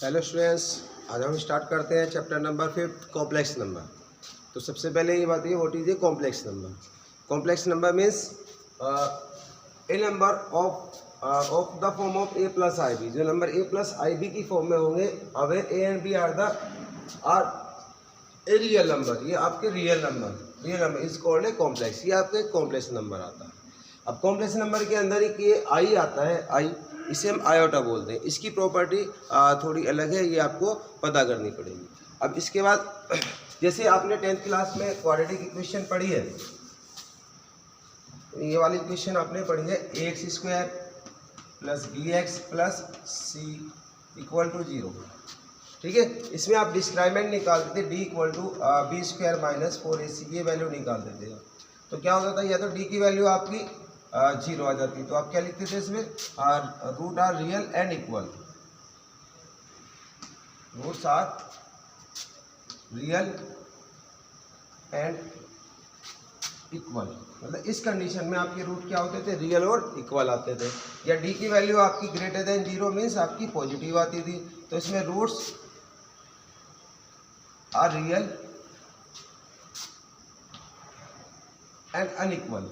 Hello students, आज हम start करते हैं चैप्टर नंबर 5 कॉम्प्लेक्स नंबर। तो सबसे पहले ये बात है, what is a complex number. Complex number means a number of the form of A plus i B. जो number A plus i B की फॉर्म में होंगे, where A and B are a real number. ये आपके real number is called a complex. ये आपके complex number आता है। अब कॉम्प्लेक्स नंबर के अंदर एक ये आई आता है, आई, इसे हम आयोटा बोलते हैं। इसकी प्रॉपर्टी थोड़ी अलग है, ये आपको पता करनी पड़ेगी। अब इसके बाद जैसे आपने 10th क्लास में क्वाड्रेटिक इक्वेशन पढ़ी है, ये वाली इक्वेशन आपने पढ़ी है, ax square plus bx plus c equal to 0। ठीक है, इसमें आप डिस्क्रिमिनेंट निकाल देते, d equal to B square minus 4ac, ये वैल्यू निकाल देते हैं। तो क्या होता था, या तो d की वैल्यू आपकी 0 आ जाती। तो आप क्या लिखते थे इसमें, root are real and equal. Roots are real and equal, मतलब इस कंडीशन में आपके रूट क्या होते थे, रियल और इक्वल आते थे। या डी की वैल्यू आपकी ग्रेटर देन 0 मीन्स आपकी पॉजिटिव आती थी। तो इसमें roots are real and unequal,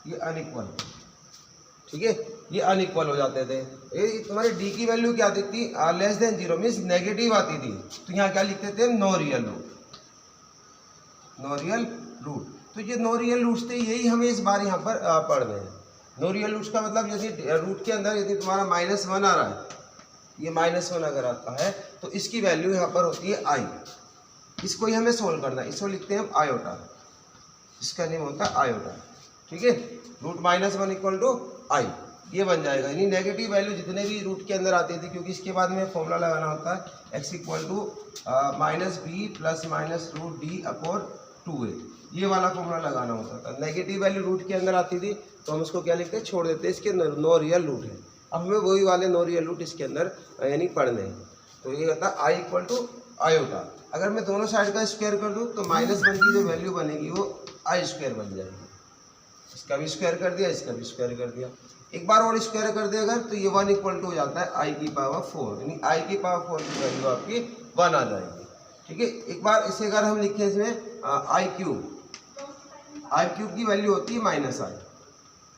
ये अनइक्वल, ठीक है, ये अनइक्वल हो जाते थे। ये तुम्हारी डी की वैल्यू क्या दिखती, लेस देन 0 मीन्स नेगेटिव आती थी। तो यहाँ क्या लिखते थे, no real root, no real root. तो ये नो रियल रूट्स थे, यही हमें इस बार यहाँ पर पढ़ रहे हैं। नो रियल रूट्स का मतलब यदि रूट के अंदर यदि तुम्हारा -1 आ रहा है, ये -1 अगर आता है तो इसकी वैल्यू यहाँ पर होती है आई। इसको ही हमें सोल्व करना है, इसको लिखते हैं हम आयोटा, इसका नेम होता है आयोटा। ठीक है, रूट -1 इक्वल टू आई, ये बन जाएगा। यानी नेगेटिव वैल्यू जितने भी रूट के अंदर आती थी, क्योंकि इसके बाद में फॉर्मूला लगाना होता है x equal to -b plus minus root D upon 2a, ये वाला फॉर्मूला लगाना होता था। नेगेटिव वैल्यू रूट के अंदर आती थी तो हम उसको क्या लिखते हैं, छोड़ देते हैं, इसके अंदर नो रियल रूट है। अब हमें वही वाले नो रियल रूट इसके अंदर यानी पढ़ने हैं। तो ये होता है आई इक्वल टू आयोटा। अगर मैं दोनों साइड का स्क्वायर कर दूँ तो -1 की जो वैल्यू बनेगी वो आई स्क्वायर बन जाएगी। इसका भी स्क्वायर कर दिया, इसका भी स्क्वायर कर दिया, एक बार और स्क्वायर कर दिया अगर, तो ये 1 इक्वल टू हो जाता है आई की पावर 4, यानी आई की पावर 4 की वैल्यू आपकी 1 आ जाएगी। ठीक है, एक बार इसे अगर हम लिखें इसमें आई क्यूब की वैल्यू होती है -i,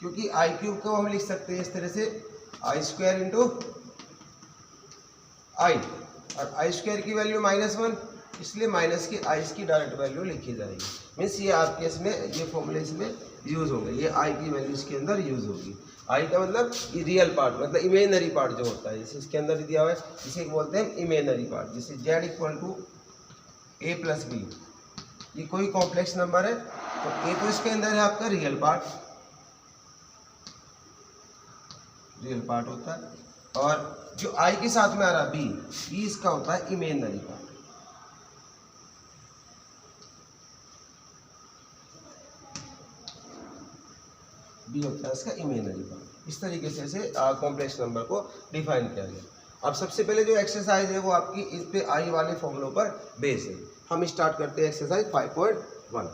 क्योंकि आई क्यूब को हम लिख सकते हैं इस तरह से, आई स्क्वायर इंटू आई, और आई स्क्वायर की वैल्यू -1, इसलिए माइनस की आई की डायरेक्ट वैल्यू लिखी जाएगी। मीन्स ये आपके इसमें ये फॉर्मूले इसमें यूज़ होंगे, ये आई की वैल्यू इसके अंदर यूज़ होगी। आई का मतलब रियल पार्ट, मतलब इमेजनरी पार्ट जो होता है, जैसे इसके अंदर दिया हुआ है, इसे बोलते हैं इमेजनरी पार्ट। जैसे z equal to a plus B, ये कोई कॉम्प्लेक्स नंबर है तो a तो इसके अंदर है आपका रियल पार्ट होता है, और जो i के साथ में आ रहा b इसका होता है इमेजनरी पार्ट। बी होता है इसका इमेजनरी पार्ट। इस तरीके से कॉम्प्लेक्स नंबर को डिफाइन किया गया। अब सबसे पहले जो एक्सरसाइज है वो आपकी इस पे आई वाले फॉर्मूलों पर बेस है। हम स्टार्ट करते हैं exercise 5.1।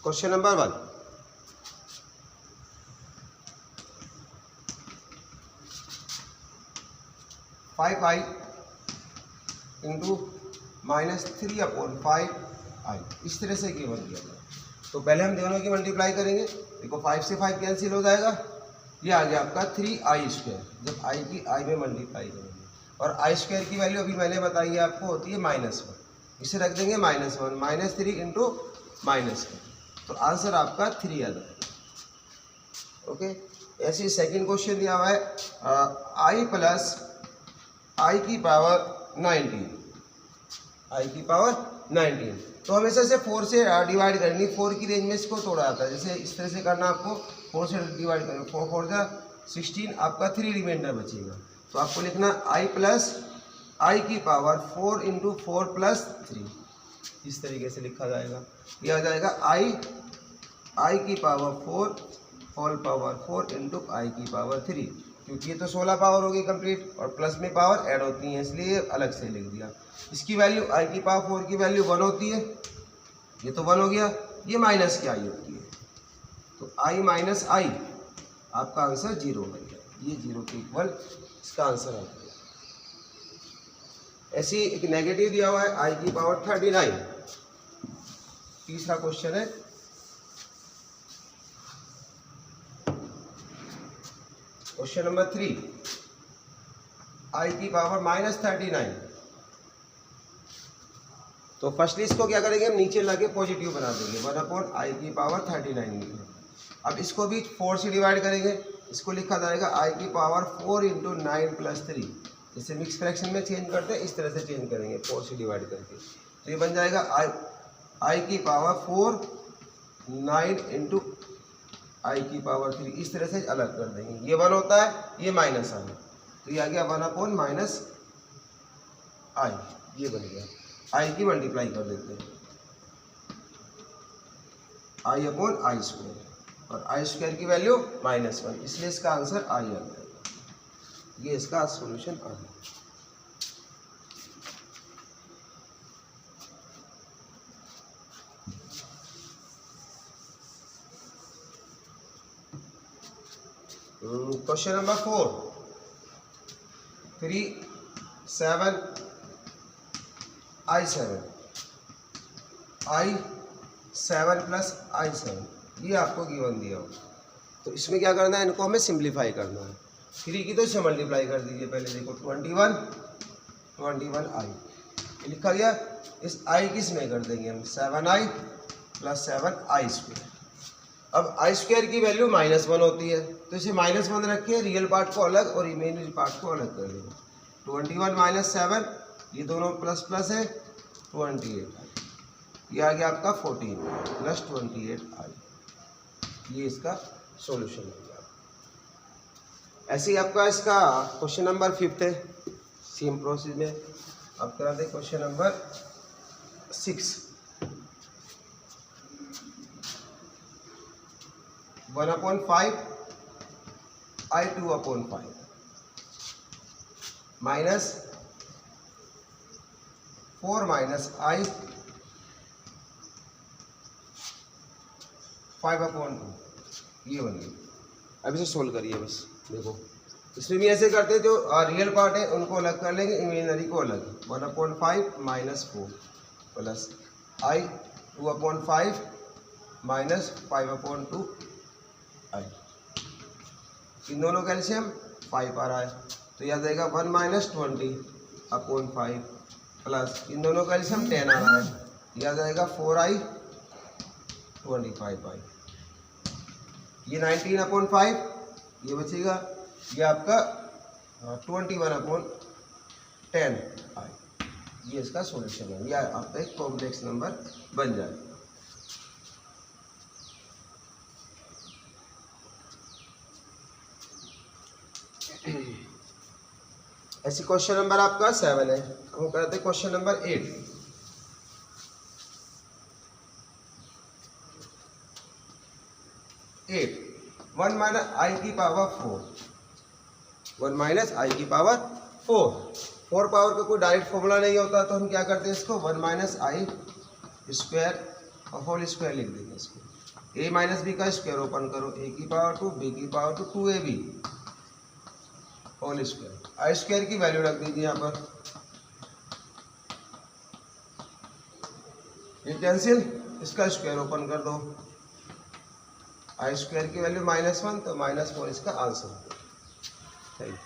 Question number 1, -5i into -3/5i, इस तरह से गिवन किया गया। तो पहले हम दोनों की मल्टीप्लाई करेंगे। देखो 5 से 5 कैंसिल हो जाएगा, ये आ गया आपका 3i स्क्वायर, जब i की i में मल्टीप्लाई करेंगे। और i स्क्वायर की वैल्यू अभी मैंने बताई है आपको, होती है -1, इसे रख देंगे -1, -3 इंटू -1, तो आंसर आपका 3 आ जाएगा। ओके, ऐसे ही सेकेंड क्वेश्चन दिया हुआ है, i प्लस आई की पावर 19, तो हमेशा से 4 से डिवाइड करनी, 4 की रेंज में इसको तोड़ा जाता है। जैसे इस तरह से करना आपको, 4 से डिवाइड करें, 4 4 जा 16, आपका 3 रिमाइंडर बचेगा। तो आपको लिखना आई प्लस आई की पावर 4 इंटू 4 प्लस 3, इस तरीके से लिखा जाएगा। यह आ जाएगा आई की पावर 4 होल पावर 4 इंटू आई की पावर 3। क्योंकि ये तो 16 पावर होगी कंप्लीट और प्लस में पावर ऐड होती है, इसलिए अलग से लिख दिया। इसकी वैल्यू आई की पावर 4 की वैल्यू 1 होती है, ये तो 1 हो गया, ये माइनस की आई होती है, तो आई माइनस आई आपका आंसर 0 बन गया, ये 0 के इक्वल इसका आंसर आ गया। ऐसी एक नेगेटिव दिया हुआ है आई की पावर 39। तीसरा क्वेश्चन है क्वेश्चन नंबर 3, आई की पावर -39। तो फर्स्टली इसको क्या करेंगे, हम नीचे लाके पॉजिटिव बना देंगे, 1 आई की पावर 39। अब इसको भी 4 से डिवाइड करेंगे, इसको लिखा जाएगा आई की पावर 4 × 9 + 3। जैसे मिक्स फ्रैक्शन में चेंज करते हैं इस तरह से चेंज करेंगे 4 से डिवाइड करके, तो ये बन जाएगा आई की पावर 4 9 × आई की पावर 3। इस तरह से अलग कर देंगे, ये 1 होता है, ये माइनस आई, तो ये आ गया 1/- आई, ये बन गया। आई की मल्टीप्लाई कर देते हैं, i/i², और i² की वैल्यू -1, इसलिए इसका आंसर आई आ जाएगा। ये इसका सॉल्यूशन आ गया। Question number 4, 3 7 i7 i7 + i7, ये आपको गिवन दिया हो, तो इसमें क्या करना है, इनको हमें सिंप्लीफाई करना है। 3 की तो इससे मल्टीप्लाई कर दीजिए, पहले देखो 21 आई लिखा गया, इस आई किस में कर देंगे हम 7i + 7i²। अब i² की वैल्यू -1 होती है, तो इसे -1 रखिए, रियल पार्ट को अलग और इमेजिनरी पार्ट को अलग कर देंगे। 21 - 7, ये दोनों प्लस प्लस है, 28 आई, ये आ गया आपका 14 + 28 आई, ये इसका सॉल्यूशन हो गया। ऐसे ही आपका इसका क्वेश्चन नंबर 5 है, सेम प्रोसेस में। अब कराते हैं क्वेश्चन नंबर 6, 1/5 i2/5 -4 - i 5/2, ये बन गई। अब इसे सोल्व करिए बस, देखो इसमें भी ऐसे करते हैं, जो रियल पार्ट है उनको अलग कर लेंगे, इमेजिनरी को अलग। 1/5 - 4 + i 2/5 - 5/2 आई, इन दोनों का एलसीएम 5 आ रहा है, तो याद आएगा 1 - 20/5 प्लस इन दोनों का एलसीएम 10 आ रहा है, याद आएगा 4i 25i, ये 19/5, ये बचेगा, ये आपका 21/10 आई, ये इसका सॉल्यूशन है। यह आपका एक कॉम्प्लेक्स नंबर बन जाएगा। ऐसी क्वेश्चन नंबर आपका 7 है, हम करते हैं क्वेश्चन नंबर 8। 1 - i की पावर 4, 1 - i की पावर 4 पावर का कोई डायरेक्ट फॉर्मूला नहीं होता, तो हम क्या करते हैं, इसको 1 - i² लिख देंगे। इसको a - b का स्क्वायर ओपन करो, a की पावर 2 b की power 2 2ab whole square, i² की वैल्यू रख दीजिए यहाँ पर, ये कैंसिल, इसका स्क्वायर ओपन कर दो, i² की वैल्यू -1, तो -4 इसका आंसर है। Thank you.